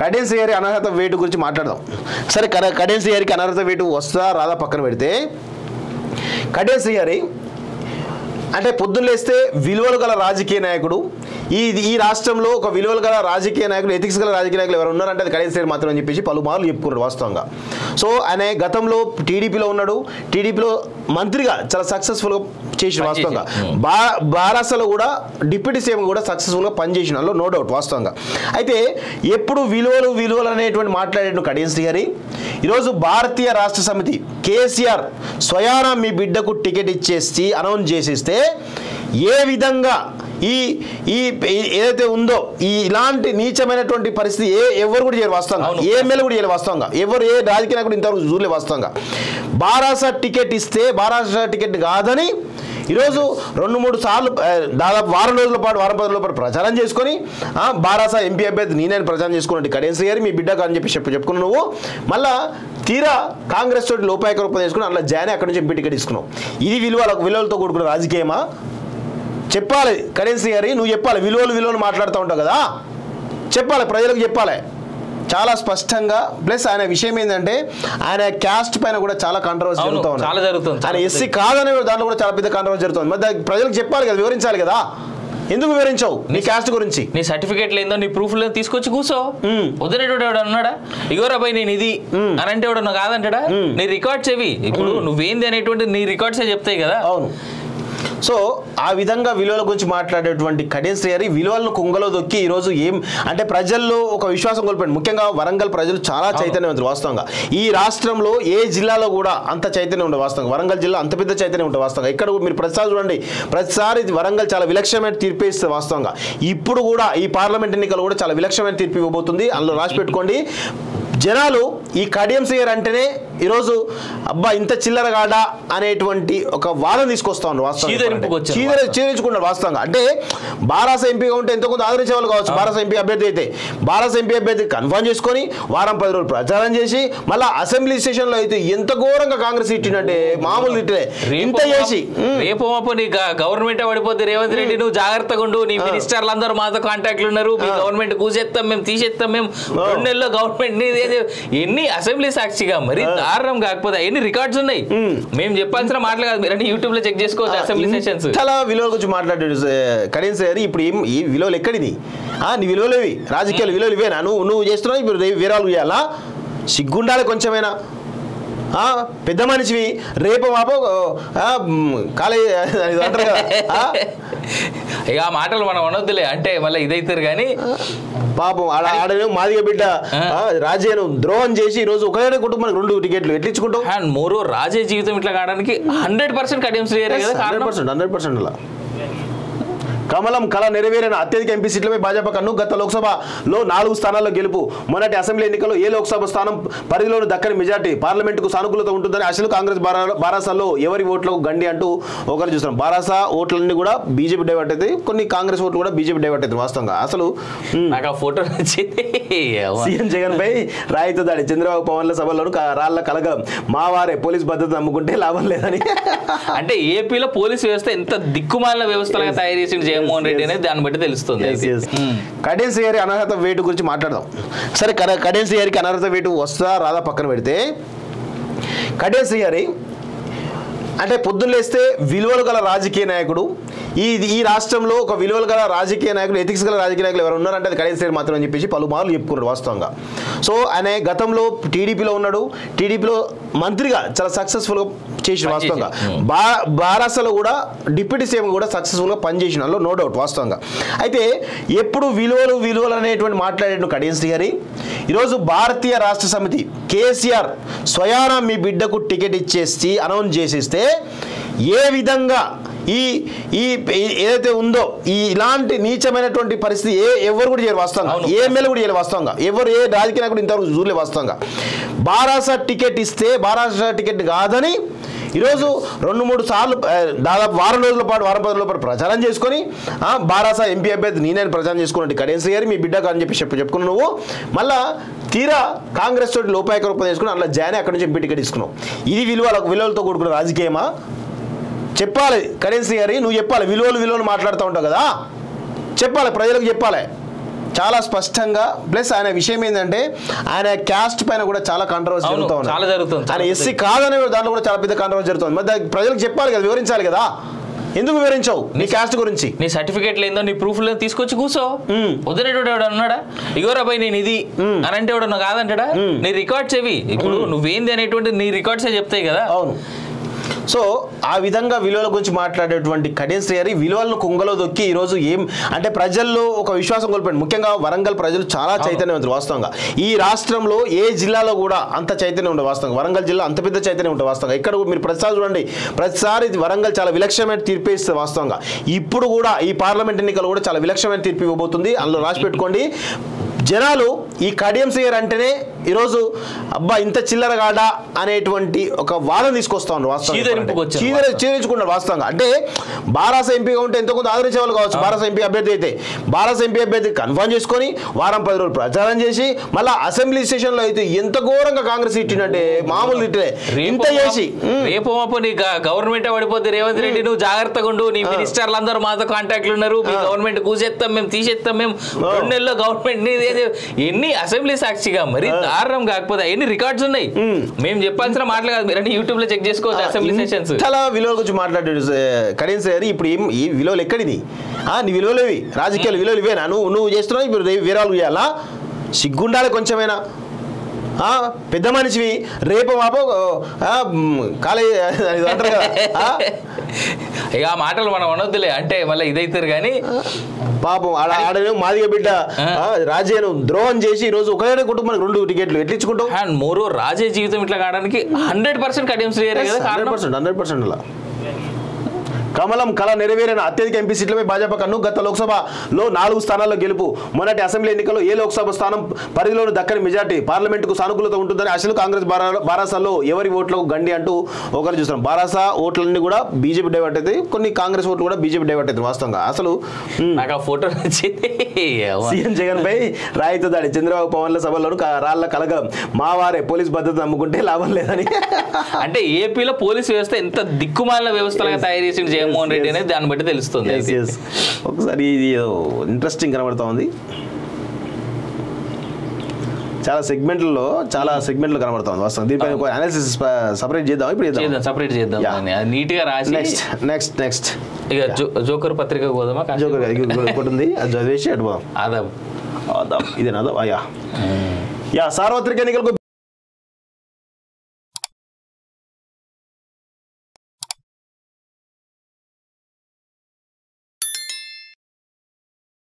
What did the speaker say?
కడెన్ శ్రీహరి అనర్హత వేటు గురించి మాట్లాడదాం. సరే, కడెన్ శ్రీహరికి అనర్హత వేటు వస్తుందా రాదా పక్కన పెడితే, కడెన్ శ్రీహరి అంటే పొద్దున్న లేస్తే విలువలు గల రాజకీయ నాయకుడు. ఈ రాష్ట్రంలో ఒక విలువలు గల రాజకీయ నాయకులు, ఎథిక్స్ గల రాజకీయ నాయకులు ఎవరు ఉన్నారంటే అది కడెన్ శ్రీహరి మాత్రం అని చెప్పేసి పలుమార్లు చెప్పుకున్నాడు వాస్తవంగా. సో ఆయన గతంలో టీడీపీలో ఉన్నాడు, టీడీపీలో మంత్రిగా చాలా సక్సెస్ఫుల్గా చేసిన వాస్తవంగా. బారాసలో కూడా డిప్యూటీ సీఎం కూడా సక్సెస్ఫుల్గా పనిచేసిన దానిలో నో డౌట్ వాస్తవంగా. అయితే ఎప్పుడు విలువలు అనేటువంటి మాట్లాడేటు కడెన్ శ్రీహరి ఈరోజు భారతీయ రాష్ట్ర సమితి కేసీఆర్ స్వయానా మీ బిడ్డకు టికెట్ ఇచ్చేసి అనౌన్స్ చేసేస్తే ఏ విధంగా ఈ ఏదైతే ఉందో ఇలాంటి నీచమైనటువంటి పరిస్థితి ఎవరు కూడా చేయరు వాస్తవంగా, ఏ ఎమ్మెల్యే కూడా చేయలేదు వాస్తవంగా, ఎవరు ఏ రాజకీయ నాయకుడు ఇంతవరకు చూడలేదు వాస్తవంగా. బారాసా టికెట్ ఇస్తే బారాసా టికెట్ కాదని ఈరోజు 2-3 సార్లు దాదాపు వారం రోజుల పాటు ప్రచారం చేసుకొని బారాసా ఎంపీ అభ్యర్థి నేనే ప్రచారం చేసుకున్నట్టు కడెన్ శ్రీహరి మీ బిడ్డకు అని చెప్పి చెప్పుకున్నావు. నువ్వు మళ్ళా తీరా కాంగ్రెస్ తోటి లోపాయక రూపం చేసుకుని అలా జాయిన్ అక్కడి నుంచి ఎంపీ టికెట్ తీసుకున్నావు. ఇది విలువలతో కూడుకున్న రాజకీయమా? చెప్పాలి కడెన్ శ్రీహరి, నువ్వు చెప్పాలి. విలువలు మాట్లాడుతూ ఉంటావు కదా, చెప్పాలి, ప్రజలకు చెప్పాలి చాలా స్పష్టంగా. ప్లస్ ఆయన విషయం ఏంటంటే ఆయన క్యాస్ట్ పైన కూడా చాలా కాంట్రవర్సీ జరుగుతుంది. ఆయన ఎస్సీ కాదనే దాంట్లో కూడా చాలా పెద్ద కాంట్రవర్సీ జరుగుతుంది. మరి ప్రజలకు చెప్పాలి కదా, వివరించాలి కదా. ఎందుకు వివరించావు నీ క్యాస్ట్ గురించి? నీ సర్టిఫికేట్ లేదో నీ ప్రూఫ్ లేదో తీసుకొచ్చి కూర్చో. వదిలేటోడు ఎవడు అన్నాడా ఇగోరా భయ్ నేను ఇది అని అంటే ఎవడన్నా కాదంటాడా? నీ రికార్డ్స్ ఏవి ఇప్పుడు నువ్వేంది అనేటువంటి నీ రికార్డ్సే చెప్తాయి కదా. అవును. సో ఆ విధంగా విలువల గురించి మాట్లాడేటువంటి కడెన్ శ్రీహరి విలువలను కుంగలో దొక్కి ఈరోజు ఏం అంటే ప్రజల్లో ఒక విశ్వాసం కోల్పోయింది. ముఖ్యంగా వరంగల్ ప్రజలు చాలా చైతన్యవంతులు వాస్తవంగా. ఈ రాష్ట్రంలో ఏ జిల్లాలో కూడా అంత చైతన్యం ఉండదు వాస్తవంగా. వరంగల్ జిల్లా అంత పెద్ద చైతన్యం ఉంటుంది వాస్తవంగా. ఇక్కడ మీరు ప్రతిసారి చూడండి, ప్రతిసారి వరంగల్ చాలా విలక్షణమైన తీర్పు ఇస్తుంది వాస్తవంగా. ఇప్పుడు కూడా ఈ పార్లమెంట్ ఎన్నికలు కూడా చాలా విలక్షణమైన తీర్పు ఇవ్వబోతుంది. అందులో రాసి పెట్టుకోండి. జనాలు ఈ కడెన్ శ్రీహరి అంటేనే ఈరోజు అబ్బా ఇంత చిల్లరగాడా అనేటువంటి ఒక వాదన తీసుకొస్తా ఉన్నారు వాస్తవంగా. చీదరించుకున్నారు వాస్తవంగా. అంటే బారాస ఎంపీగా ఉంటే ఎంతో కొంత ఆదరించే వాళ్ళు కావచ్చు. బారాస ఎంపీ అభ్యర్థి అయితే బారాస ఎంపీ అభ్యర్థి కన్ఫర్మ్ చేసుకొని వారం 10 రోజులు ప్రచారం చేసి మళ్ళీ అసెంబ్లీ సెషన్ లో అయితే ఎంత ఘోరంగా కాంగ్రెస్ తిట్టినంటే మామూలు తిట్టే ఇంత చేసి రేపు నీ గవర్నమెంట్ పడిపోతే రేవంత్ రెడ్డి నువ్వు జాగ్రత్తగా ఉండు, నీ మినిస్టర్లు అందరూ మాతో కాంటాక్ట్లు ఉన్నారు, మీ గవర్నమెంట్ కూసేస్తాం, మేము తీసేస్తాం, మేము 2 నెలల్లో గవర్నమెంట్ ఎన్ని అసెంబ్లీ సాక్షిగా మరి దారుణం కాకపోతే ఎన్ని రికార్డ్స్ ఉన్నాయి. మేము చెప్పాల్సిన మాటలు కాదు, మీరు యూట్యూబ్ లో చెక్ చేసుకోవచ్చు అసెంబ్లీ సెషన్స్. చాలా విలువల గురించి మాట్లాడాడు కడెన్ శ్రీహరి. ఇప్పుడు ఈ విలువలు ఎక్కడిది? నీ విలువలు ఇవి రాజకీయాలు విలువలు ఇవేనా? నువ్వు చేస్తున్నావు ఇప్పుడు వేరాలు చేయాలా? సిగ్గుండాలి కొంచెమైనా. పెద్ద మనిషివి రేపు మాపో కాలేజ్ అంటారు కదా. ఇక ఆ మాటలు మనం అనొద్దులే అంటే మళ్ళీ ఇదైతారు కానీ పాపం ఆడనే మాదిగ బిడ్డ రాజేను ద్రోహం చేసి ఈరోజు ఒకటే కుటుంబానికి 2 టికెట్లు ఎట్లించుకుంటాం. అండ్ మోరో రాజే జీవితం ఇట్లా కావడానికి 100% కడెన్ శ్రీహరి కదా. 100% అలా కమలం కళ నెరవేరిన అత్యధిక ఎంపీ సీట్లపై భాజపా కన్ను. గత లోక్సభలో 4 స్థానాల్లో గెలుపు. మొన్నటి అసెంబ్లీ ఎన్నికల్లో ఏ లోక్సభ స్థానం పరిధిలోని దక్కని మెజార్టీ. పార్లమెంటుకు సానుకూలత ఉంటుందని అసలు కాంగ్రెస్ బారాసాలో ఎవరి ఓట్లకు గండి అంటూ ఒకరు చూస్తున్నాం. బారాసా ఓట్లన్నీ కూడా బీజేపీ డైవర్ట్ అవుతాయి, కొన్ని కాంగ్రెస్ ఓట్లు కూడా బీజేపీ డైవర్ట్ అవుతాయి వాస్తవంగా. అసలు నాకు ఆ ఫోటో నచ్చింది. సీఎం జగన్ పై రాయితో దాడి. చంద్రబాబు పవన్ల సభల్లోనూ రాళ్ల కలగలం. మా వారే పోలీస్ భద్రత నమ్ముకుంటే లాభం లేదని. అంటే ఏపీలో పోలీస్ వ్యవస్థ ఎంత దిక్కుమాలిన వ్యవస్థలుగా తయారు చేసింది జగన్మోహన్ రెడ్డి అనేది దాన్ని బట్టి తెలుస్తుంది. కడెన్ శ్రీహరి అనర్హత వేటు గురించి మాట్లాడదాం. సరే, కడెన్ శ్రీహరికి అనర్హత వేటు వస్తుందా రాదా పక్కన పెడితే, కడెన్ శ్రీహరి అంటే పొద్దున్న లేస్తే విలువలు గల రాజకీయ నాయకుడు. ఈ రాష్ట్రంలో ఒక విలువలు గల రాజకీయ నాయకులు, ఎథిక్స్ గల రాజకీయ నాయకులు ఎవరు ఉన్నారంటే అది కడెన్ శ్రీహరి మాత్రం అని చెప్పేసి పలుమార్లు చెప్పుకున్నాడు వాస్తవంగా. సో ఆయన గతంలో టీడీపీలో ఉన్నాడు, టీడీపీలో మంత్రిగా చాలా సక్సెస్ఫుల్గా చేసిన వాస్తవంగా. బారాసలో కూడా డిప్యూటీ సీఎం కూడా సక్సెస్ఫుల్గా పనిచేసిన దానిలో నో డౌట్ వాస్తవంగా. అయితే ఎప్పుడు విలువలు అనేటువంటి మాట్లాడేటు కడెన్ శ్రీహరి ఈరోజు భారతీయ రాష్ట్ర సమితి కేసీఆర్ స్వయానా మీ బిడ్డకు టికెట్ ఇచ్చేసి అనౌన్స్ చేసేస్తే ఏ విధంగా ఏదైతే ఉందో ఇలాంటి నీచమైనటువంటి పరిస్థితి ఎవరు కూడా చేయరు వాస్తవంగా, ఏ ఎమ్మెల్యే కూడా చేయలేదు వాస్తవంగా, ఎవరు ఏ రాజకీయ నాయకుడు ఇంతవరకు చూడలేదు వాస్తవంగా. బారాసా టికెట్ ఇస్తే బారాసా టికెట్ కాదని ఈరోజు 2-3 సార్లు దాదాపు వారం 10 రోజుల ప్రచారం చేసుకొని బారాసా ఎంపీ అభ్యర్థి నేనే ప్రచారం చేసుకున్నట్టు కడెన్ శ్రీహరి మీ బిడ్డకు అని చెప్పి చెప్పుకున్నావు. నువ్వు మళ్ళా తీరా కాంగ్రెస్ తోటి లోపాయక రూపం చేసుకుని అలా జాయిన్ అక్కడి నుంచి ఎంపీ టికెట్ తీసుకున్నావు. ఇది విలువలతో కూడుకున్న రాజకీయమా? చెప్పాలి కడెన్ శ్రీహరి, నువ్వు చెప్పాలి. విలువలు మాట్లాడుతూ ఉంటావు కదా, చెప్పాలి, ప్రజలకు చెప్పాలి చాలా స్పష్టంగా. ప్లస్ ఆయన విషయం ఏంటంటే ఆయన క్యాస్ట్ పైన కూడా చాలా కాంట్రవర్సీ జరుగుతుంది. చాలా జరుగుతుంది. ఆయన ఎస్సీ కాదనే దాంట్లో కూడా చాలా పెద్ద కాంట్రవర్సీ జరుగుతుంది. మరి ప్రజలకు చెప్పాలి కదా, వివరించాలి కదా. ఎందుకు వివరించావు నీ క్యాస్ట్ గురించి? నీ సర్టిఫికేట్ లేదో నీ ప్రూఫ్ లేదో తీసుకొచ్చి కూర్చో. వదిలేటోడు ఎవడు అన్నాడా? ఇగోరా పోయి నేను ఇది అని అంటే ఎవడన్నా కాదంటాడా? నీ రికార్డ్స్ ఏవి? ఇప్పుడు నువ్వేంది అనేటువంటి నీ రికార్డ్సే చెప్తాయి కదా. అవును. సో ఆ విధంగా విలువల గురించి మాట్లాడేటువంటి కడియం శ్రీహరి విలువలను కుంగలో దొక్కి ఈరోజు ఏం అంటే ప్రజల్లో ఒక విశ్వాసం కోల్పోయింది. ముఖ్యంగా వరంగల్ ప్రజలు చాలా చైతన్యవంతులు. వాస్తవంగా ఈ రాష్ట్రంలో ఏ జిల్లాలో కూడా అంత చైతన్యం ఉంటుంది. వాస్తవంగా వరంగల్ జిల్లా అంత పెద్ద చైతన్యం ఉంటుంది. వాస్తవంగా ఇక్కడ మీరు ప్రతిసారి చూడండి, ప్రతిసారి వరంగల్ చాలా విలక్షణమైన తీర్పు ఇస్తుంది. వాస్తవంగా ఇప్పుడు కూడా ఈ పార్లమెంట్ ఎన్నికలు కూడా చాలా విలక్షణమైన తీర్పు ఇవ్వబోతుంది. అందులో రాసి పెట్టుకోండి. జనాలు ఈ కడియం శ్రీహరి అంటేనే ఈరోజు అబ్బా ఇంత చిల్లరగాడా అనేటువంటి ఒక వాదన తీసుకొస్తా ఉన్నారు. వాస్తవంగా చీరించుకున్నారు. వాస్తవంగా అంటే బారాస ఎంపీగా ఉంటే ఎంతో కొంత ఆదరించే వాళ్ళు కావచ్చు. బారాస ఎంపీ అభ్యర్థి అయితే బారాస ఎంపీ అభ్యర్థి కన్ఫర్మ్ చేసుకొని వారం 10 రోజులు ప్రచారం చేసి మళ్ళీ అసెంబ్లీ సెషన్లో అయితే ఎంత ఘోరంగా కాంగ్రెస్ తిట్టినట్టే మామూలు తిట్టే ఇంత చేసి రేపు మాపు నీ గవర్నమెంట్ పడిపోతే రేవంత్ రెడ్డి నువ్వు జాగ్రత్తగా ఉండు, నీ మినిస్టర్లు అందరూ మాతో కాంటాక్ట్లు ఉన్నారు, మీ గవర్నమెంట్ కూసేస్తాం మేము తీసేస్తాం మేము 2 నెలల్లో గవర్నమెంట్ నీది ఎన్ని అసెంబ్లీ సాక్షిగా మరి దారుణం. కాకపోతే ఎన్ని రికార్డ్స్ ఉన్నాయి. మేము చెప్పాల్సిన మాటలు కాదు, మీరు యూట్యూబ్ లో చెక్ చేసుకోవచ్చు అసెంబ్లీ సెషన్స్. చాలా విలువల గురించి మాట్లాడాడు కడియం శ్రీహరి. ఇప్పుడు ఈ విలువలు ఎక్కడిది? నీ విలువలు ఇవి, రాజకీయాలు విలువలు ఇవేనా? నువ్వు చేస్తున్నావు, ఇప్పుడు వేరే వాళ్ళు చేయాలా? సిగ్గుండాలి కొంచెమైనా. పెద్ద మనిషివి రేపు మాపో కాలేజ్ అంటారు కదా. ఇక ఆ మాటలు మనం అనొద్దులే, అంటే మళ్ళీ ఇదైతారు. కానీ పాపం ఆడను మాదిగ బిడ్డ రాజేను ద్రోహం చేసి ఈరోజు ఒకటే కుటుంబానికి 2 టికెట్లు ఎట్లించుకుంటావు? అండ్ మోరో రాజే జీవితం ఇట్లా కావడానికి 100% కడియం శ్రీహరి కదా. 100% అలా కమలం కళ నెరవేరిన అత్యధిక ఎంపీ సీట్లపై భాజపా కన్ను. గత లోక్సభలో 4 స్థానాల్లో గెలుపు. మొన్నటి అసెంబ్లీ ఎన్నికల్లో ఏ లోక్సభ స్థానం పరిధిలోని దక్కని మెజార్టీ. పార్లమెంటుకు సానుకూలత ఉంటుందని అసలు కాంగ్రెస్ బారాసాలో ఎవరి ఓట్లకు గండి అంటూ ఒకరు చూస్తున్నాం. బారాసా ఓట్లన్నీ కూడా బీజేపీ డైవర్ట్ అవుతాయి, కొన్ని కాంగ్రెస్ ఓట్లు కూడా బీజేపీ డైవర్ట్ అవుతుంది. వాస్తవంగా అసలు నాకు ఆ ఫోటో నచ్చింది. సీఎం జగన్ పై రాయితో దాడి. చంద్రబాబు పవన్ల సభలను రాళ్ల కలగలం. మా వారే పోలీస్ భద్రత నమ్ముకుంటే లాభం లేదని. అంటే ఏపీలో పోలీస్ వ్యవస్థ ఎంత దిక్కుమాలిన వ్యవస్థలుగా తయారు చేసి జగన్మోహన్ రెడ్డి అనేది దాన్ని బట్టి తెలుస్తుంది. ఒకసారి ఇది ఇంట్రెస్టింగ్ కనబడతా ఉంది. చాలా సెగ్మెంట్లు కనబడతా ఉంది. వాస్తవం దీనిపై అనాలిసిస్ సపరేట్ చేద్దాం. ఇప్పుడు సపరేట్ చేద్దాం, నీట్ గా రాసి. నెక్స్ట్ ఇక జోకర్ పత్రిక పోదామా? జోకర్ ఒకటి ఉంది, అది చదివేసి అటు పోదాం. ఆదాబ్ ఇదేనా? సార్వత్రిక ఎన్నికలకు